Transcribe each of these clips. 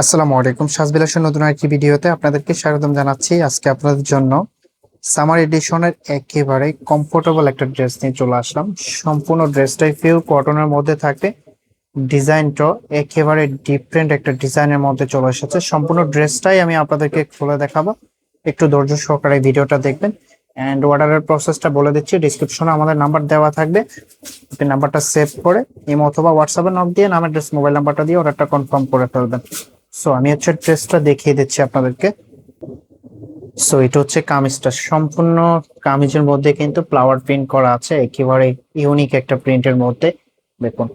আসসালামু আলাইকুম, সাজবিলাসের নতুন একটি ভিডিওতে আপনাদেরকে স্বাগতম জানাচ্ছি। আজকে আপনাদের জন্য সামার এডিশনের একেবারে কমফোর্টেবল একটা ড্রেস নিয়ে চলে আসলাম। সম্পূর্ণ ড্রেসটাই পিওর কটনের মধ্যে থাকবে। ডিজাইনটা একেবারে ডিফারেন্ট একটা ডিজাইনের মধ্যে চলে এসেছে। সম্পূর্ণ ড্রেসটাই আমি আপনাদেরকে খুলে দেখাবো, একটু ধৈর্য সহকারে ভিডিওটা দেখবেন। অ্যান্ড অর্ডারের প্রসেসটা বলে দিচ্ছি, ডিসক্রিপশনে আমাদের নাম্বার দেওয়া থাকবে। আপনি নাম্বারটা সেভ করে ইমো অথবা হোয়াটসঅ্যাপে নক দিয়ে নাম অ্যাড্রেস মোবাইল নাম্বারটা দিয়ে অর্ডারটা কনফার্ম করে ফেলবেন। সো আমি হচ্ছে ড্রেসটা দেখিয়ে দিচ্ছি আপনাদেরকে। সো এটা হচ্ছে কামিজটা, সম্পূর্ণ কামিজের মধ্যে কিন্তু ফ্লাওয়ার প্রিন্ট করা আছে, একেবারে ইউনিক একটা প্রিন্টের মধ্যে। দেখুন,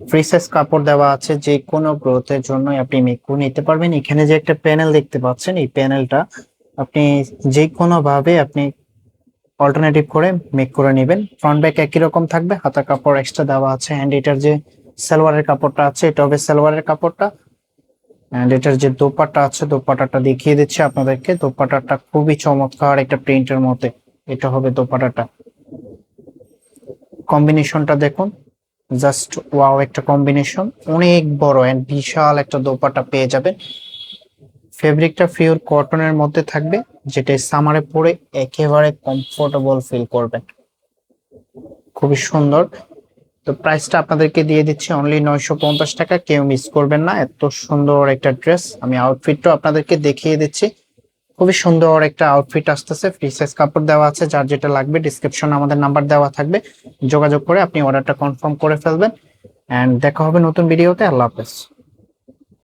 ফ্রি সাইজ কাপড় দেওয়া আছে, যে কোনো গ্রোথের জন্য আপনি মেক করে নিতে পারবেন। এখানে যে একটা প্যানেল দেখতে পাচ্ছেন, এই প্যানেলটা আপনি যে কোনো ভাবে আপনি অল্টারনেটিভ করে মেক করে নেবেন। ফ্রন্ট ব্যাক একই রকম থাকবে, হাতার কাপড় এক্সট্রা দেওয়া আছে। এন্ড এটার যে সালোয়ারের কাপড়টা আছে, এটা হবে সালোয়ারের কাপড়টা। এন্ড এটার যে দোপাট্টা আছে, দোপাট্টাটা দেখিয়ে দিচ্ছি আপনাদেরকে। দোপাট্টাটা খুবই চমৎকার একটা প্রিন্টের মধ্যে, এটা হবে দোপাট্টাটা। কম্বিনেশনটা দেখুন, জাস্ট ওয়াও একটা কম্বিনেশন। অনেক বড় এন্ড বিশাল একটা দোপাট্টা পেয়ে যাবেন। ফেব্রিকটা পিওর কটনের মধ্যে থাকবে, যেটা সামারে পরে একেবারে কমফোর্টেবল ফিল করবেন। খুবই সুন্দর। তো প্রাইসটা আপনাদেরকে দিয়ে দিচ্ছি অনলি 950 টাকা। কেউ মিস করবেন না, এত সুন্দর একটা ড্রেস। আমি আউটফিটটা আপনাদেরকে দেখিয়ে দিচ্ছি। খুবই সুন্দর একটা আউটফিট আসতেছে, ফ্রি সাইজ কাপড় দেওয়া আছে। যার যেটা লাগবে ডিসক্রিপশনে আমাদের নাম্বার দেওয়া থাকবে, যোগাযোগ করে আপনি অর্ডারটা কনফার্ম করে ফেলবেন। এন্ড দেখা হবে নতুন ভিডিওতে। আল্লাহ হাফেজ।